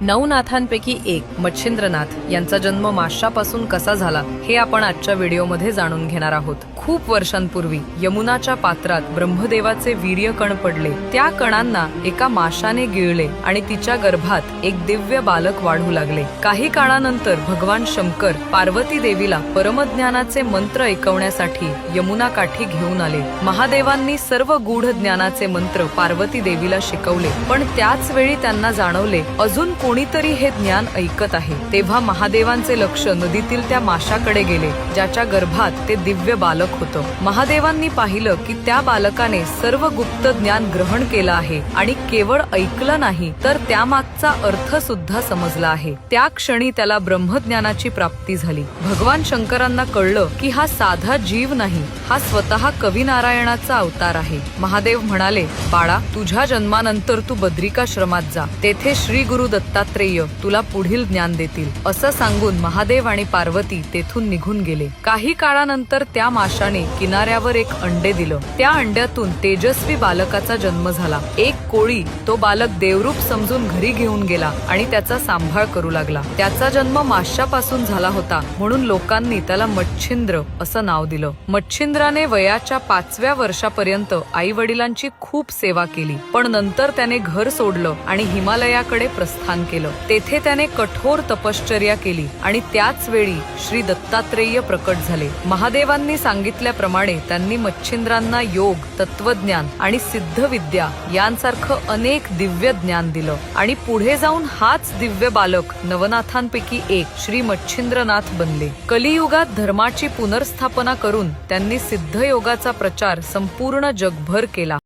9 नाथांपैकी एक मच्छिंद्रनाथ यांचा जन्म माशापासून कसा झाला हे आपण आजच्या व्हिडिओमध्ये जाणून घेणार आहोत। खूप वर्षांपूर्वी यमुनाच्या पात्रात ब्रह्मदेवाचे वीर्य कण पडले। त्या कणांना एका माशाने गिळले आणि तिच्या गर्भात एक दिव्य बालक वाढू लागले। काही काळानंतर भगवान शंकर पार्वती देवीला परमज्ञानाचे मंत्र ऐकवण्यासाठी यमुना काठी घेऊन आले। महादेवांनी सर्व गूढ ज्ञानाचे मंत्र पार्वती देवीला शिकवले, पण त्याच वेळी त्यांना जाणवले अजून कोणीतरी हे ज्ञान ऐकत आहे। तेव्हा महादेवांचे लक्ष नदीतील त्या माशाकडे गेले, ज्याच्या गर्भात ते दिव्य बालक होतं। महादेवांनी पाहिलं की त्या बालकाने सर्व गुप्त ज्ञान ग्रहण केलं आहे आणि केवळ ऐकलं नाही तर त्यामागचा अर्थ सुद्धा समजला आहे। त्या क्षणी त्याला ब्रह्मज्ञानाची प्राप्ती झाली। भगवान शंकरांना कळलं की हा साधा जीव नाही, हा स्वतः कवी नारायणाचा अवतार आहे। महादेव म्हणाले, बाळा, तुझ्या जन्मानंतर तू बद्रिकाश्रमात जा, तेथे श्री गुरु दत्तात्रेय तुला पुढील ज्ञान देतील। असं सांगून महादेव आणि पार्वती तेथून निघून गेले। काही काळानंतर त्या माशाने किनाऱ्यावर एक अंडे दिलं। त्या अंड्यातून तेजस्वी बालकाचा जन्म झाला। एक कोळी तो बालक देवरूप समजून घरी घेऊन गेला आणि त्याचा सांभाळ करू लागला। त्याचा जन्म माशापासून झाला होता, म्हणून लोकांनी त्याला मच्छिंद्र असं नाव दिलं। मच्छिंद्राने वयाच्या 5व्या वर्षापर्यंत आई वडिलांची खूप सेवा केली, पण नंतर त्याने घर सोडलं आणि हिमालयाकडे प्रस्थान केलं। तेथे त्याने कठोर तपश्चर्या केली आणि त्याच वेळी श्री दत्तात्रेय प्रकट झाले। महादेवांनी सांगितल्याप्रमाणे त्यांनी मच्छिंद्रांना योग, तत्वज्ञान आणि सिद्धविद्या यांसारखं अनेक दिव्य ज्ञान दिलं आणि पुढे जाऊन हाच दिव्य बालक नवनाथांपैकी एक श्री मच्छिंद्रनाथ बनले। कलियुगात धर्माची पुनर्स्थापना करून त्यांनी सिद्ध योगाचा प्रचार संपूर्ण जगभर केला।